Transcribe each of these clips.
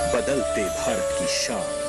बदलते भारत की शान।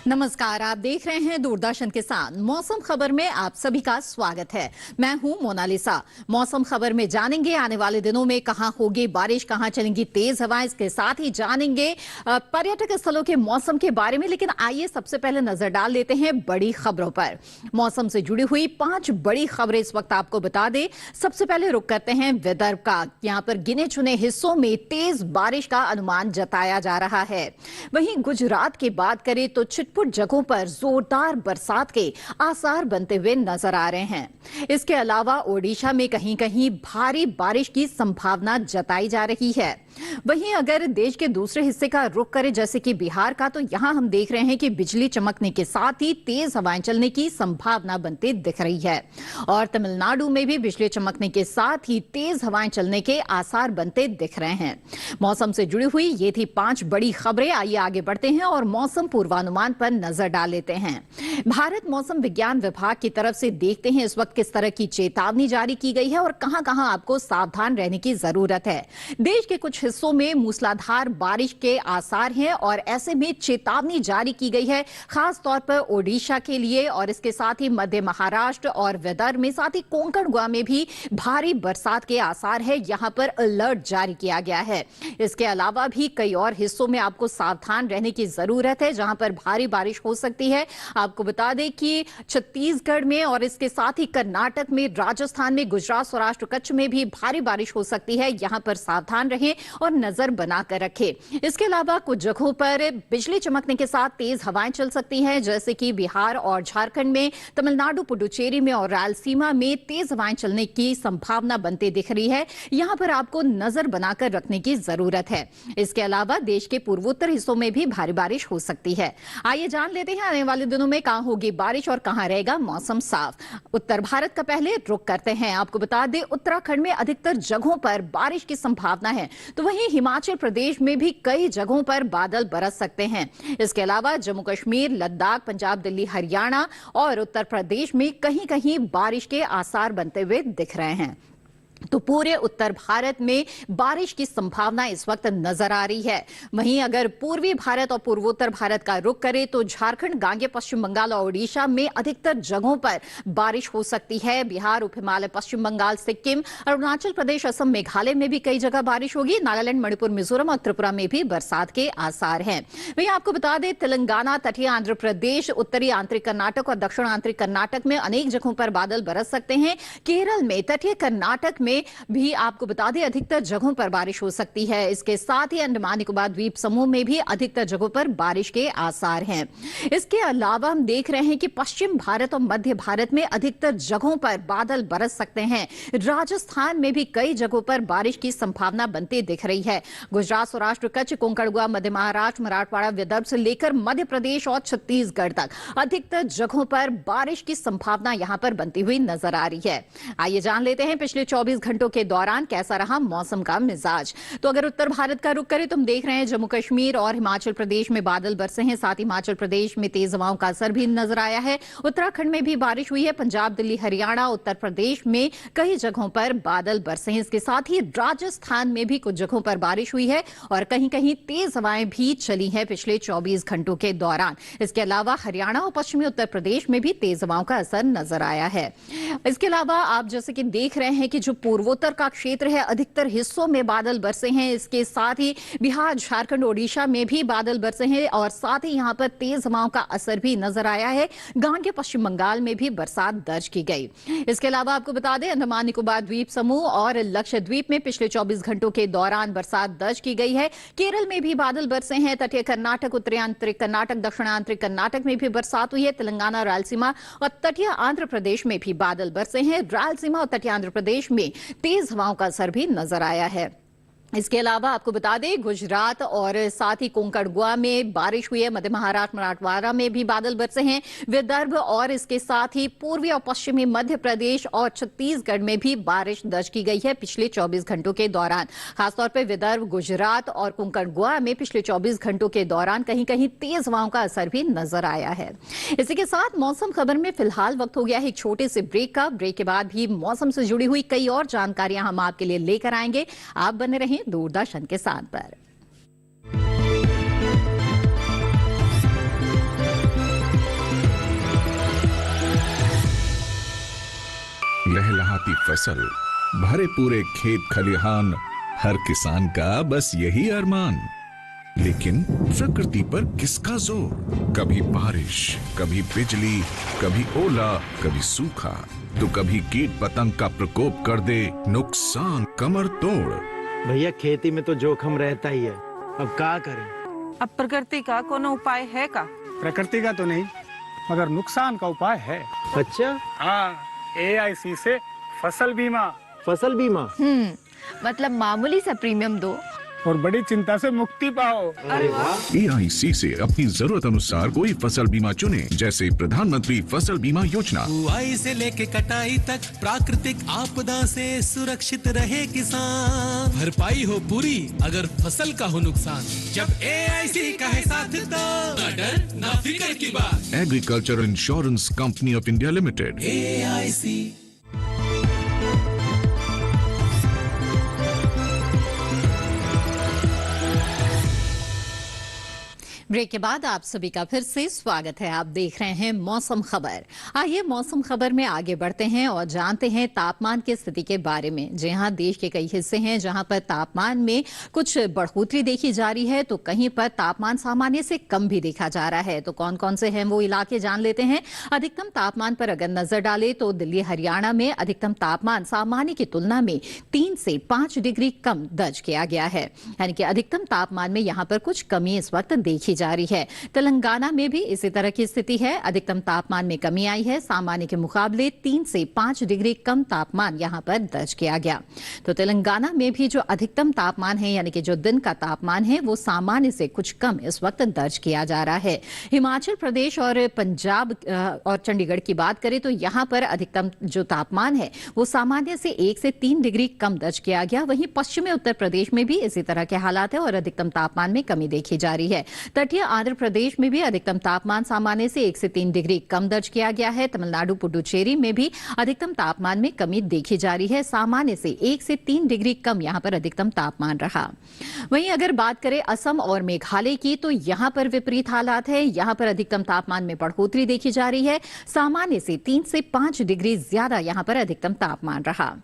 नमस्कार, आप देख रहे हैं दूरदर्शन के साथ मौसम खबर में आप सभी का स्वागत है। मैं हूं मोनालिसा। मौसम खबर में जानेंगे आने वाले दिनों में कहां होगी बारिश, कहां चलेंगी तेज हवाएं। इसके साथ ही जानेंगे पर्यटक स्थलों के मौसम के बारे में। लेकिन आइए सबसे पहले नजर डाल लेते हैं बड़ी खबरों पर। मौसम से जुड़ी हुई 5 बड़ी खबरें इस वक्त आपको बता दें। सबसे पहले रुक करते हैं विदर्भ का। यहां पर गिने चुने हिस्सों में तेज बारिश का अनुमान जताया जा रहा है। वहीं गुजरात की बात करें तो छिटपुट जगहों पर जोरदार बरसात के आसार बनते हुए नजर आ रहे हैं। इसके अलावा ओडिशा में कहीं कहीं भारी बारिश की संभावना जताई जा रही है। वहीं अगर देश के दूसरे हिस्से का रुख करें जैसे कि बिहार का, तो यहां हम देख रहे हैं कि बिजली चमकने के साथ ही तेज हवाएं चलने की संभावना बनती दिख रही है। और तमिलनाडु में भी बिजली चमकने के साथ ही तेज हवाएं चलने के आसार बनते दिख रहे हैं। मौसम से जुड़ी हुई ये थी 5 बड़ी खबरें। आइए आगे बढ़ते हैं और मौसम पूर्वानुमान पर नजर डाल लेते हैं। भारत मौसम विज्ञान विभाग की तरफ से देखते हैं इस वक्त किस तरह की चेतावनी जारी की गई है और कहां कहां आपको सावधान रहने की जरूरत है। देश के कुछ हिस्सों में मूसलाधार बारिश के आसार हैं और ऐसे में चेतावनी जारी की गई है, खास तौर पर ओडिशा के लिए और इसके साथ ही मध्य महाराष्ट्र और विदर्भ में, साथ ही कोंकण गोवा में भी भारी बरसात के आसार है। यहां पर अलर्ट जारी किया गया है। इसके अलावा भी कई और हिस्सों में आपको सावधान रहने की जरूरत है जहां पर भारी बारिश हो सकती है। आपको बता दें कि छत्तीसगढ़ में और इसके साथ ही कर्नाटक में, राजस्थान में, गुजरात, सौराष्ट्र, कच्छ में भी भारी बारिश हो सकती है। यहां पर सावधान रहें और नजर बनाकर रखें। इसके अलावा कुछ जगहों पर बिजली चमकने के साथ तेज हवाएं चल सकती हैं, जैसे कि बिहार और झारखंड में, तमिलनाडु, पुडुचेरी में और रायलसीमा में तेज हवाएं चलने की संभावना बनती दिख रही है। यहां पर आपको नजर बनाकर रखने की जरूरत है। इसके अलावा देश के पूर्वोत्तर हिस्सों में भी भारी बारिश हो सकती है। आइए जान लेते हैं आने वाले दिनों में कहां होगी बारिश और कहां रहेगा मौसम साफ। उत्तर भारत का पहले रुख करते हैं। आपको बता दें उत्तराखंड में अधिकतर जगहों पर बारिश की संभावना है, तो वहीं हिमाचल प्रदेश में भी कई जगहों पर बादल बरस सकते हैं। इसके अलावा जम्मू कश्मीर, लद्दाख, पंजाब, दिल्ली, हरियाणा और उत्तर प्रदेश में कहीं कहीं बारिश के आसार बनते हुए दिख रहे हैं। तो पूरे उत्तर भारत में बारिश की संभावना इस वक्त नजर आ रही है। वहीं अगर पूर्वी भारत और पूर्वोत्तर भारत का रुख करें तो झारखंड, गांगेय पश्चिम बंगाल और ओडिशा में अधिकतर जगहों पर बारिश हो सकती है। बिहार, उप हिमालय, पश्चिम बंगाल, सिक्किम, अरुणाचल प्रदेश, असम, मेघालय में भी कई जगह बारिश होगी। नागालैंड, मणिपुर, मिजोरम और त्रिपुरा में भी बरसात के आसार हैं। वहीं आपको बता दें तेलंगाना, तटीय आंध्र प्रदेश, उत्तरी आंतरिक कर्नाटक और दक्षिण आंतरिक कर्नाटक में अनेक जगहों पर बादल बरस सकते हैं। केरल में, तटीय कर्नाटक में भी आपको बता दें अधिकतर जगहों पर बारिश हो सकती है। इसके साथ ही अंडमान निकोबार द्वीप समूह में भी अधिकतर जगहों पर बारिश के आसार हैं। इसके अलावा हम देख रहे हैं कि पश्चिम भारत और मध्य भारत में अधिकतर जगहों पर बादल बरस सकते हैं। राजस्थान में भी कई जगहों पर बारिश की संभावना बनती दिख रही है। गुजरात, सौराष्ट्र, कच्छ, कोंकण गोवा, मध्य महाराष्ट्र, मराठवाड़ा, विदर्भ से लेकर मध्य प्रदेश और छत्तीसगढ़ तक अधिकतर जगहों पर बारिश की संभावना यहां पर बनती हुई नजर आ रही है। आइए जान लेते हैं पिछले 24 घंटों के दौरान कैसा रहा मौसम का मिजाज। तो अगर उत्तर भारत का रुख करें तो हम देख रहे हैं जम्मू कश्मीर और हिमाचल प्रदेश में बादल बरसे हैं। साथ ही हिमाचल प्रदेश में तेज हवाओं का असर भी नजर आया है। उत्तराखंड में भी बारिश हुई है। पंजाब, दिल्ली, हरियाणा, उत्तर प्रदेश में कई जगहों पर बादल बरसे हैं। इसके साथ ही राजस्थान में भी कुछ जगहों पर बारिश हुई है और कहीं कहीं तेज हवाएं भी चली हैं पिछले 24 घंटों के दौरान। इसके अलावा हरियाणा और पश्चिमी उत्तर प्रदेश में भी तेज हवाओं का असर नजर आया है। इसके अलावा आप जैसे कि देख रहे हैं कि जो पूर्वोत्तर का क्षेत्र है अधिकतर हिस्सों में बादल बरसे हैं। इसके साथ ही बिहार, झारखंड, ओडिशा में भी बादल बरसे हैं और साथ ही यहां पर तेज हवाओं का असर भी नजर आया है। गांगेय पश्चिम बंगाल में भी बरसात दर्ज की गई। इसके अलावा आपको बता दें अंडमान निकोबार द्वीप समूह और लक्षद्वीप में पिछले 24 घंटों के दौरान बरसात दर्ज की गई है। केरल में भी बादल बरसे हैं। तटीय कर्नाटक, उत्तरी आंतरिक कर्नाटक, दक्षिण आंतरिक कर्नाटक में भी बरसात हुई है। तेलंगाना, रायलसीमा और तटीय आंध्र प्रदेश में भी बादल बरसे हैं। रायलसीमा और तटीय आंध्र प्रदेश में तेज हवाओं का असर भी नजर आया है। इसके अलावा आपको बता दें गुजरात और साथ ही कोंकण गोवा में बारिश हुई है। मध्य महाराष्ट्र मराठवाड़ा में भी बादल बरसे हैं। विदर्भ और इसके साथ ही पूर्वी और पश्चिमी मध्य प्रदेश और छत्तीसगढ़ में भी बारिश दर्ज की गई है पिछले 24 घंटों के दौरान। खासतौर पर विदर्भ, गुजरात और कोंकण गोवा में पिछले 24 घंटों के दौरान कहीं कहीं तेज हवाओं का असर भी नजर आया है। इसी के साथ मौसम खबर में फिलहाल वक्त हो गया है एक छोटे से ब्रेक का। ब्रेक के बाद भी मौसम से जुड़ी हुई कई और जानकारियां हम आपके लिए लेकर आएंगे। आप बने रहें दूरदर्शन के साथ पर। लहलहाती फसल, भरे पूरे खेत खलिहान, हर किसान का बस यही अरमान। लेकिन प्रकृति पर किसका जोर? कभी बारिश, कभी बिजली, कभी ओला, कभी सूखा, तो कभी कीट पतंग का प्रकोप कर दे नुकसान कमर तोड़। भैया खेती में तो जोखम रहता ही है, अब क्या करें? अब प्रकृति का कोनो उपाय है का? प्रकृति का तो नहीं, मगर नुकसान का उपाय है। अच्छा, हाँ, AIC से फसल बीमा। फसल बीमा? मतलब मामूली सा प्रीमियम दो और बड़ी चिंता से मुक्ति पाओ। अरे वाह! AIC से अपनी जरूरत अनुसार कोई फसल बीमा चुने, जैसे प्रधानमंत्री फसल बीमा योजना। बुआई से लेके कटाई तक प्राकृतिक आपदा से सुरक्षित रहे किसान। भरपाई हो पूरी अगर फसल का हो नुकसान, जब AIC का है साथ तो ना डर ना फिक्र की बात। Agriculture insurance company of India limited. AIC। ब्रेक के बाद आप सभी का फिर से स्वागत है। आप देख रहे हैं मौसम खबर। आइए मौसम खबर में आगे बढ़ते हैं और जानते हैं तापमान की स्थिति के बारे में। जी हां, देश के कई हिस्से हैं जहां पर तापमान में कुछ बढ़ोतरी देखी जा रही है, तो कहीं पर तापमान सामान्य से कम भी देखा जा रहा है। तो कौन कौन से हैं वो इलाके जान लेते हैं। अधिकतम तापमान पर अगर नजर डालें तो दिल्ली, हरियाणा में अधिकतम तापमान सामान्य की तुलना में 3 से 5 डिग्री कम दर्ज किया गया है, यानी कि अधिकतम तापमान में यहां पर कुछ कमी इस वक्त देखी जा रही है। तेलंगाना में भी इसी तरह की स्थिति है। अधिकतम तापमान में कमी आई है, सामान्य के मुकाबले 3 से 5 डिग्री कम तापमान यहां पर दर्ज किया गया। तो तेलंगाना में भी जो अधिकतम तापमान है, यानी कि जो दिन का तापमान है, वो सामान्य से कुछ कम इस वक्त दर्ज किया जा रहा है। हिमाचल प्रदेश और पंजाब और चंडीगढ़ की बात करें तो यहां पर अधिकतम जो तापमान है वो सामान्य से 1 से 3 डिग्री कम दर्ज किया गया। वहीं पश्चिमी उत्तर प्रदेश में भी इसी तरह के हालात है और अधिकतम तापमान में कमी देखी जा रही है। तटीय आंध्र प्रदेश में भी अधिकतम तापमान सामान्य से 1 से 3 डिग्री कम दर्ज किया गया है। तमिलनाडु, पुडुचेरी में भी अधिकतम तापमान में कमी देखी जा रही है। सामान्य से 1 से 3 डिग्री कम यहां पर अधिकतम तापमान रहा। वहीं अगर बात करें असम और मेघालय की, तो यहां पर विपरीत हालात है। यहां पर अधिकतम तापमान में बढ़ोतरी देखी जा रही है। सामान्य से 3 से 5 डिग्री ज्यादा यहां पर अधिकतम तापमान रहा।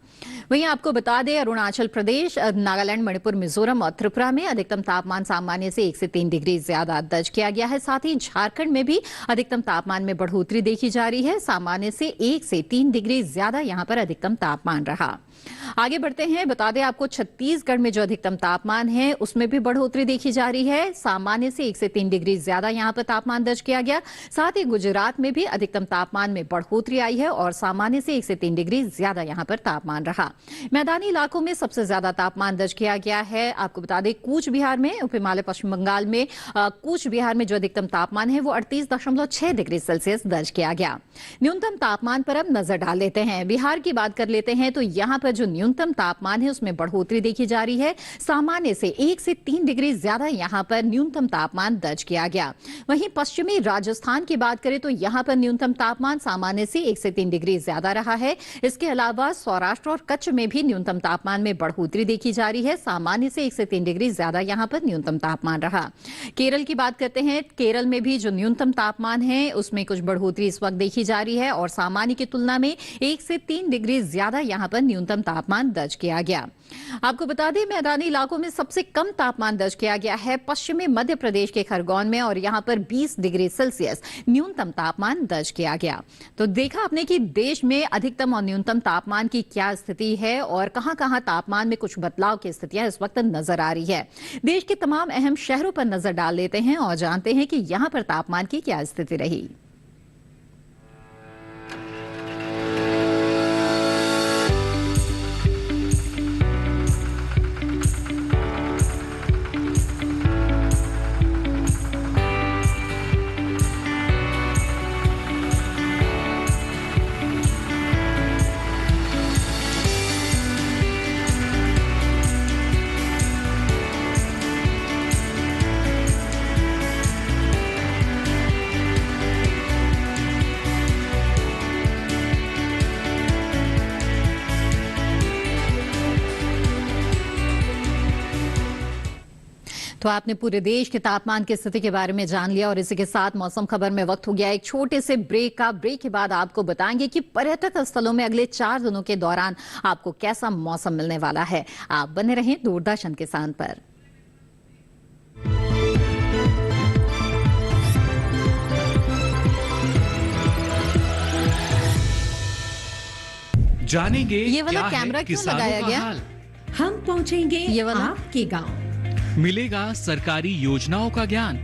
वहीं आपको बता दें अरुणाचल प्रदेश, नागालैंड, मणिपुर, मिजोरम और त्रिपुरा में अधिकतम तापमान सामान्य से 1 से 3 डिग्री ज्यादा दर्ज किया गया है। साथ ही झारखंड में भी अधिकतम तापमान में बढ़ोतरी देखी जा रही है। सामान्य से 1 से 3 डिग्री ज्यादा यहां पर अधिकतम तापमान रहा। आगे बढ़ते हैं, बता दें आपको छत्तीसगढ़ में जो अधिकतम तापमान है उसमें भी बढ़ोतरी देखी जा रही है। सामान्य से 1 से 3 डिग्री ज्यादा यहां पर तापमान दर्ज किया गया। साथ ही गुजरात में भी अधिकतम तापमान में बढ़ोतरी आई है और सामान्य से 1 से 3 डिग्री ज्यादा यहां पर तापमान रहा। मैदानी इलाकों में सबसे ज्यादा तापमान दर्ज किया गया है। आपको बता दें कूच बिहार में, उप हिमालय पश्चिम बंगाल में कूच बिहार में जो अधिकतम तापमान है वो 38.6 डिग्री सेल्सियस दर्ज किया गया। न्यूनतम तापमान पर अब नजर डाल लेते हैं। बिहार की बात कर लेते हैं तो यहां पर जो न्यूनतम तापमान है उसमें बढ़ोतरी देखी जा रही है। सामान्य से 1 से 3 डिग्री ज्यादा यहां पर न्यूनतम तापमान दर्ज किया गया। वहीं पश्चिमी राजस्थान की बात करें तो यहां पर न्यूनतम तापमान सामान्य से 1 से 3 डिग्री ज्यादा रहा है। इसके अलावा सौराष्ट्र और कच्छ में भी न्यूनतम तापमान में बढ़ोतरी देखी जा रही है। सामान्य से 1 से 3 डिग्री ज्यादा यहां पर न्यूनतम तापमान रहा। केरल की बात करते हैं, केरल में भी जो न्यूनतम तापमान है उसमें कुछ बढ़ोतरी इस वक्त देखी जा रही है और सामान्य की तुलना में 1 से 3 डिग्री ज्यादा यहां पर न्यूनतम तापमान दर्ज किया गया। आपको बता दें मैदानी इलाकों में सबसे कम तापमान दर्ज किया गया है पश्चिमी मध्य प्रदेश के खरगोन में और यहां पर 20 डिग्री सेल्सियस न्यूनतम तापमान दर्ज किया गया। तो देखा आपने कि देश में अधिकतम और न्यूनतम तापमान की क्या स्थिति है और कहां-कहां तापमान में कुछ बदलाव की स्थितियां इस वक्त नजर आ रही है। देश के तमाम अहम शहरों पर नजर डाल लेते हैं और जानते हैं कि यहां पर तापमान की क्या स्थिति रही। तो आपने पूरे देश के तापमान की स्थिति के बारे में जान लिया और इसी के साथ मौसम खबर में वक्त हो गया एक छोटे से ब्रेक का। ब्रेक के बाद आपको बताएंगे कि पर्यटक स्थलों में अगले 4 दिनों के दौरान आपको कैसा मौसम मिलने वाला है। आप बने रहें दूरदर्शन किसान पर। जानेंगे ये वाला क्या कैमरा है क्यों किसानों लगाया का गया? हाल। हम पहुंचेंगे ये वाला? आपके गांव। मिलेगा सरकारी योजनाओं का ज्ञान।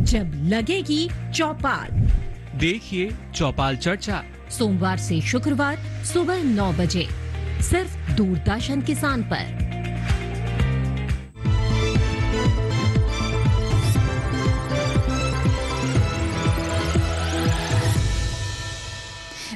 जब लगेगी चौपाल, देखिए चौपाल चर्चा सोमवार से शुक्रवार सुबह 9 बजे सिर्फ दूरदर्शन किसान पर।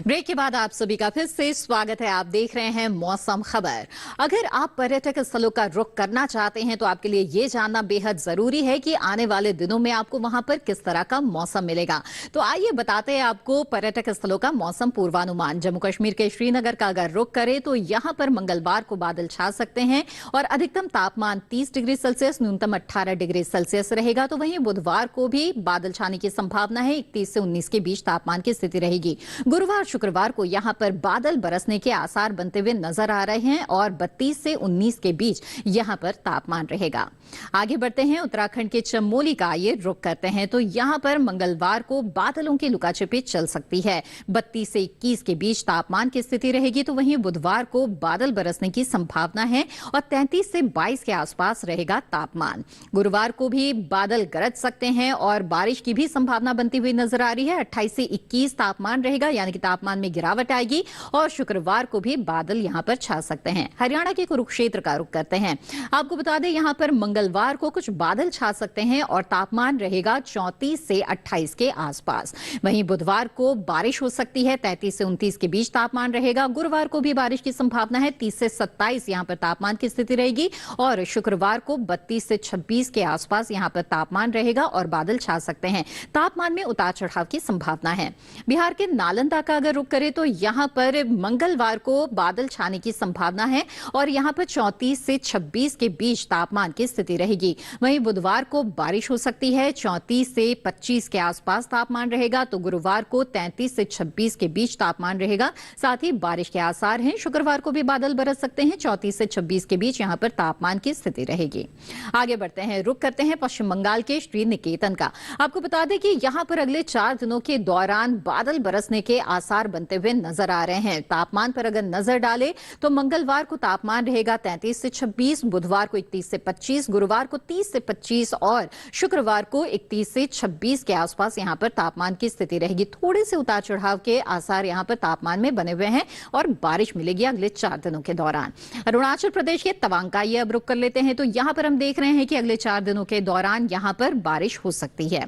ब्रेक के बाद आप सभी का फिर से स्वागत है। आप देख रहे हैं मौसम खबर। अगर आप पर्यटक स्थलों का रुख करना चाहते हैं तो आपके लिए ये जानना बेहद जरूरी है कि आने वाले दिनों में आपको वहां पर किस तरह का मौसम मिलेगा। तो आइए बताते हैं आपको पर्यटक स्थलों का मौसम पूर्वानुमान। जम्मू कश्मीर के श्रीनगर का अगर रुख करें तो यहां पर मंगलवार को बादल छा सकते हैं और अधिकतम तापमान 30 डिग्री सेल्सियस, न्यूनतम 18 डिग्री सेल्सियस रहेगा। तो वहीं बुधवार को भी बादल छाने की संभावना है। 31 से 19 के बीच तापमान की स्थिति रहेगी। गुरुवार शुक्रवार को यहां पर बादल बरसने के आसार बनते हुए नजर आ रहे हैं और 32 से 19 के बीच यहां पर तापमान रहेगा। आगे बढ़ते हैं, उत्तराखंड के चमोली का ये रुख करते हैं तो यहां पर मंगलवार को बादलों की लुकाछिपी चल सकती है। 32 से 21 के बीच तापमान की स्थिति रहेगी। तो वहीं बुधवार को बादल बरसने की संभावना है और 33 से 22 के आसपास रहेगा तापमान। गुरुवार को भी बादल गरज सकते हैं और बारिश की भी संभावना बनती हुई नजर आ रही है। 28 से 21 तापमान रहेगा, यानी कि तापमान में गिरावट आएगी और शुक्रवार को भी बादल यहां पर छा सकते हैं। हरियाणा के कुरुक्षेत्र का रुख करते हैं। आपको बता दें यहां पर मंगलवार को कुछ बादल छा सकते हैं और तापमान रहेगा 34 से 28 के आसपास। वहीं बुधवार को बारिश हो सकती है, 33 से 29 के बीच तापमान रहेगा। गुरुवार को भी बारिश की संभावना है, 30 से 27 यहां पर तापमान की स्थिति रहेगी और शुक्रवार को 32 से 26 के आसपास यहां पर तापमान रहेगा और बादल छा सकते हैं। तापमान में उतार चढ़ाव की संभावना है। बिहार के नालंदा का अगर रुख करें तो यहां पर मंगलवार को बादल छाने की संभावना है और यहां पर 34 से 26 के बीच तापमान की स्थिति रहेगी। वहीं बुधवार को बारिश हो सकती है, 34 से 25 के आसपास तापमान रहेगा। तो गुरुवार को 33 से 26 के बीच तापमान रहेगा, साथ ही बारिश के आसार हैं। शुक्रवार को भी बादल बरस सकते हैं, 34 से 26 के बीच यहां पर तापमान की स्थिति रहेगी। आगे बढ़ते हैं, रुख करते हैं पश्चिम बंगाल के श्रीनिकेतन का। आपको बता दें कि यहां पर अगले 4 दिनों के दौरान बादल बरसने के आसार बनते हुए नजर आ रहे हैं। तापमान पर अगर नजर डालें तो मंगलवार को तापमान रहेगा 33 से 26, बुधवार को 31 से 25, गुरुवार को 30 से 25 और शुक्रवार को 31 से 26 के आसपास यहां पर तापमान की स्थिति रहेगी। थोड़े से उतार चढ़ाव के आसार यहां पर तापमान में बने हुए हैं और बारिश मिलेगी अगले 4 दिनों के दौरान। अरुणाचल प्रदेश के तवांग का ये अब रुख कर लेते हैं तो यहां पर हम देख रहे हैं कि अगले 4 दिनों के दौरान यहां पर बारिश हो सकती है।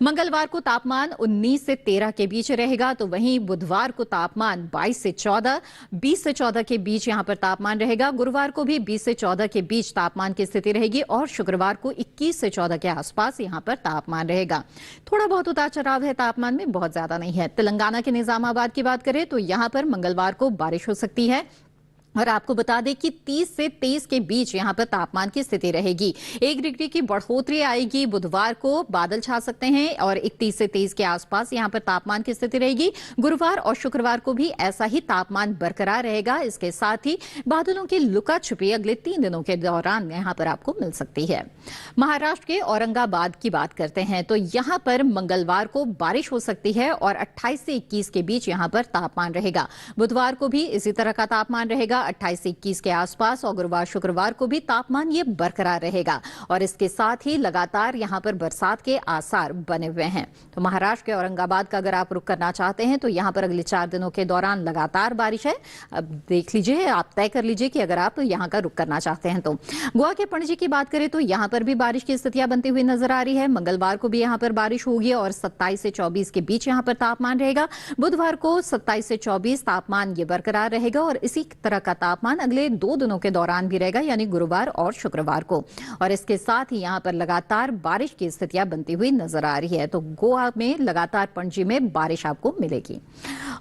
मंगलवार को तापमान 19 से 13 के बीच रहेगा। तो वहीं बुधवार को तापमान 22 से 14, 20 से 14 के बीच यहां पर तापमान रहेगा। गुरुवार को भी 20 से 14 के बीच तापमान की स्थिति रहेगी और शुक्रवार को 21 से 14 के आसपास यहां पर तापमान रहेगा। थोड़ा बहुत उतार चढ़ाव है, तापमान में बहुत ज्यादा नहीं है। तेलंगाना के निजामाबाद की बात करें तो यहां पर मंगलवार को बारिश हो सकती है और आपको बता दें कि 30 से 23 के बीच यहां पर तापमान की स्थिति रहेगी। 1 डिग्री की बढ़ोतरी आएगी। बुधवार को बादल छा सकते हैं और 31 से 23 के आसपास यहां पर तापमान की स्थिति रहेगी। गुरुवार और शुक्रवार को भी ऐसा ही तापमान बरकरार रहेगा। इसके साथ ही बादलों की लुका छुपी अगले 3 दिनों के दौरान यहां पर आपको मिल सकती है। महाराष्ट्र के औरंगाबाद की बात करते हैं तो यहां पर मंगलवार को बारिश हो सकती है और 28 से 21 के बीच यहां पर तापमान रहेगा। बुधवार को भी इसी तरह का तापमान रहेगा, 28 से 21 के आसपास और गुरुवार शुक्रवार को भी तापमान ये बरकरार रहेगा और इसके साथ ही लगातार यहां पर बरसात के आसार बने हुए हैं। तो महाराष्ट्र के औरंगाबाद का अगर आप रुख करना चाहते हैं तो यहां पर अगले 4 दिनों के दौरान लगातार बारिश है। अब देख लीजिए, आप तय कर लीजिए कि अगर आप यहां का रुख करना चाहते हैं तो। गोवा के पणजी की बात करें तो यहां पर भी बारिश की स्थितियां बनती हुई नजर आ रही है। मंगलवार को भी यहां पर बारिश होगी और 27 से 24 के बीच यहां पर तापमान रहेगा। बुधवार को 27 से 24 तापमान ये बरकरार रहेगा और इसी तरह का का तापमान अगले 2 दिनों के दौरान भी रहेगा, यानी गुरुवार और शुक्रवार को। और इसके साथ ही यहाँ पर लगातार बारिश की स्थितियां बनती हुई नजर आ रही है। तो गोवा में लगातार पणजी में बारिश आपको मिलेगी।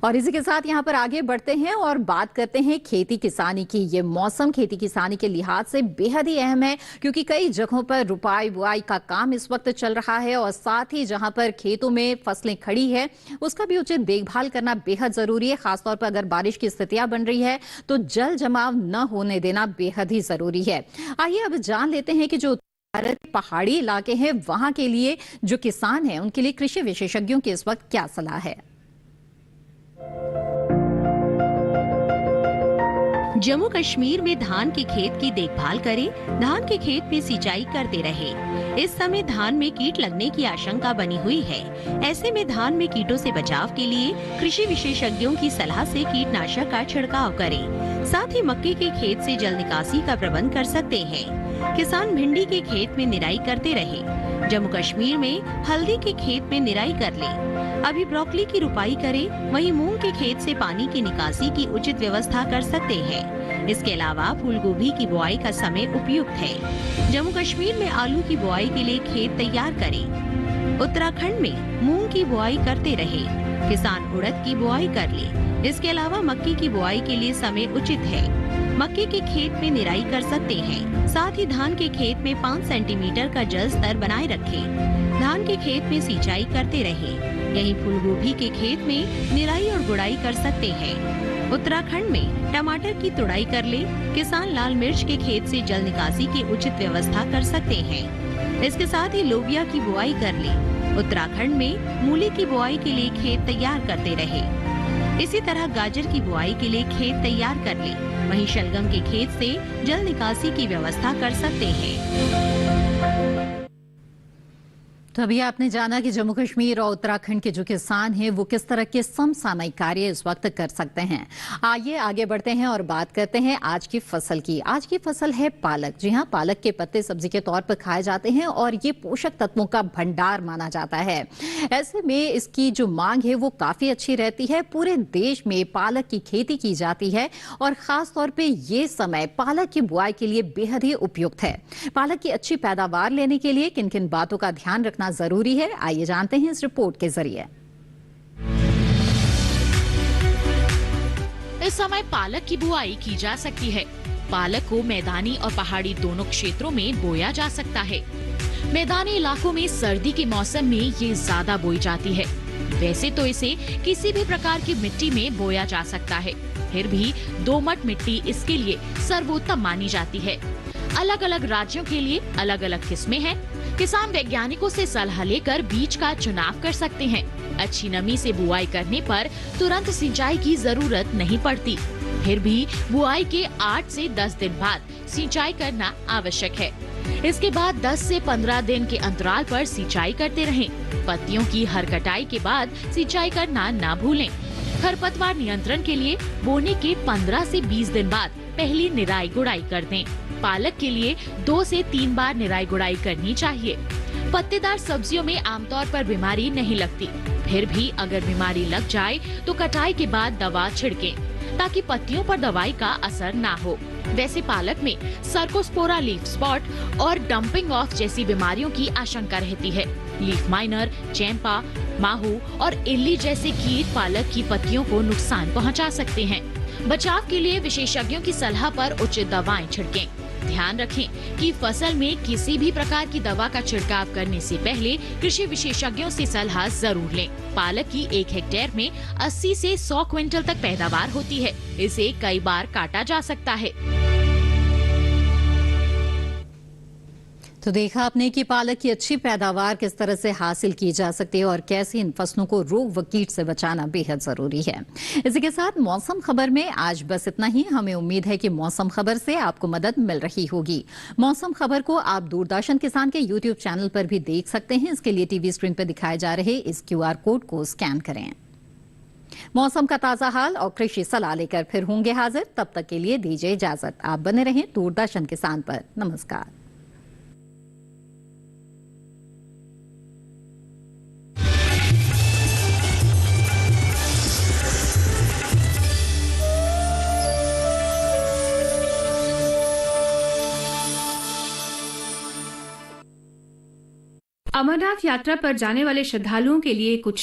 और इसी के साथ यहाँ पर आगे बढ़ते हैं और बात करते हैं खेती किसानी की। ये मौसम खेती किसानी के लिहाज से बेहद ही अहम है, क्योंकि कई जगहों पर रुपाई बुआई का काम इस वक्त चल रहा है और साथ ही जहां पर खेतों में फसलें खड़ी है उसका भी उचित देखभाल करना बेहद जरूरी है। खासतौर पर अगर बारिश की स्थितियां बन रही है तो जल जमाव न होने देना बेहद ही जरूरी है। आइए अब जान लेते हैं कि जो भारत के पहाड़ी इलाके हैं वहां के लिए जो किसान हैं उनके लिए कृषि विशेषज्ञों की इस वक्त क्या सलाह है। जम्मू कश्मीर में धान के खेत की देखभाल करें, धान के खेत में सिंचाई करते रहे। इस समय धान में कीट लगने की आशंका बनी हुई है। ऐसे में धान में कीटों से बचाव के लिए कृषि विशेषज्ञों की सलाह से कीटनाशक का छिड़काव करें। साथ ही मक्के के खेत से जल निकासी का प्रबंध कर सकते हैं। किसान भिंडी के खेत में निराई करते रहे। जम्मू कश्मीर में हल्दी के खेत में निराई कर ले। अभी ब्रोकली की रुपाई करें, वहीं मूंग के खेत से पानी की निकासी की उचित व्यवस्था कर सकते हैं। इसके अलावा फूल गोभी की बुआई का समय उपयुक्त है। जम्मू कश्मीर में आलू की बुआई के लिए खेत तैयार करें। उत्तराखंड में मूंग की बुआई करते रहे। किसान उड़द की बुआई कर ले। इसके अलावा मक्की की बुआई के लिए समय उचित है। मक्के के खेत में निराई कर सकते हैं। साथ ही धान के खेत में 5 सेंटीमीटर का जल स्तर बनाए रखें। धान के खेत में सिंचाई करते रहे। यहीं फूल गोभी के खेत में निराई और गुड़ाई कर सकते हैं। उत्तराखंड में टमाटर की तुड़ाई कर ले। किसान लाल मिर्च के खेत से जल निकासी की उचित व्यवस्था कर सकते हैं। इसके साथ ही लोबिया की बुआई कर ले। उत्तराखंड में मूली की बुआई के लिए खेत तैयार करते रहे। इसी तरह गाजर की बुआई के लिए खेत तैयार कर ले। वहीं शलगम के खेत से जल निकासी की व्यवस्था कर सकते हैं। तो अभी आपने जाना कि जम्मू कश्मीर और उत्तराखंड के जो किसान हैं वो किस तरह के समसामयिक कार्य इस वक्त कर सकते हैं। आइए आगे बढ़ते हैं और बात करते हैं आज की फसल की। आज की फसल है पालक। जी हाँ, पालक के पत्ते सब्जी के तौर पर खाए जाते हैं और ये पोषक तत्वों का भंडार माना जाता है। ऐसे में इसकी जो मांग है वो काफी अच्छी रहती है। पूरे देश में पालक की खेती की जाती है और खास तौर पे ये समय पालक की बुआई के लिए बेहद ही उपयुक्त है। पालक की अच्छी पैदावार लेने के लिए किन किन बातों का ध्यान रखना जरूरी है, आइए जानते हैं इस रिपोर्ट के जरिए। इस समय पालक की बुआई की जा सकती है। पालक को मैदानी और पहाड़ी दोनों क्षेत्रों में बोया जा सकता है। मैदानी इलाकों में सर्दी के मौसम में ये ज्यादा बोई जाती है। वैसे तो इसे किसी भी प्रकार की मिट्टी में बोया जा सकता है, फिर भी दोमट मिट्टी इसके लिए सर्वोत्तम मानी जाती है। अलग अलग राज्यों के लिए अलग अलग किस्में हैं। किसान वैज्ञानिकों से सलाह लेकर बीज का चुनाव कर सकते हैं। अच्छी नमी से बुआई करने पर तुरंत सिंचाई की जरूरत नहीं पड़ती। फिर भी बुआई के 8 से 10 दिन बाद सिंचाई करना आवश्यक है। इसके बाद 10 से 15 दिन के अंतराल पर सिंचाई करते रहें। पत्तियों की हर कटाई के बाद सिंचाई करना ना भूलें। खरपतवार नियंत्रण के लिए बोने के 15 से 20 दिन बाद पहली निराई गुड़ाई कर दें। पालक के लिए 2 से 3 बार निराई गुड़ाई करनी चाहिए। पत्तेदार सब्जियों में आमतौर पर बीमारी नहीं लगती, फिर भी अगर बीमारी लग जाए तो कटाई के बाद दवा छिड़कें, ताकि पत्तियों पर दवाई का असर ना हो। वैसे पालक में सर्कोस्पोरा लीफ स्पॉट और डंपिंग ऑफ जैसी बीमारियों की आशंका रहती है। लीफ माइनर, चैंपा, माहू और इल्ली जैसे कीट पालक की पत्तियों को नुकसान पहुंचा सकते हैं। बचाव के लिए विशेषज्ञों की सलाह पर उचित दवाएं छिड़कें। ध्यान रखें कि फसल में किसी भी प्रकार की दवा का छिड़काव करने से पहले कृषि विशेषज्ञों से सलाह जरूर लें। पालक की 1 हेक्टेयर में 80 से 100 क्विंटल तक पैदावार होती है। इसे कई बार काटा जा सकता है। तो देखा आपने कि पालक की अच्छी पैदावार किस तरह से हासिल की जा सकती है और कैसे इन फसलों को रोग व कीट से बचाना बेहद जरूरी है। इसी के साथ मौसम खबर में आज बस इतना ही। हमें उम्मीद है कि मौसम खबर से आपको मदद मिल रही होगी। मौसम खबर को आप दूरदर्शन किसान के YouTube चैनल पर भी देख सकते हैं। इसके लिए टीवी स्क्रीन पर दिखाए जा रहे इस QR कोड को स्कैन करें। मौसम का ताजा हाल और कृषि सलाह लेकर फिर होंगे हाजिर। तब तक के लिए दीजिए इजाजत। आप बने रहें दूरदर्शन किसान पर। नमस्कार। अमरनाथ यात्रा पर जाने वाले श्रद्धालुओं के लिए कुछ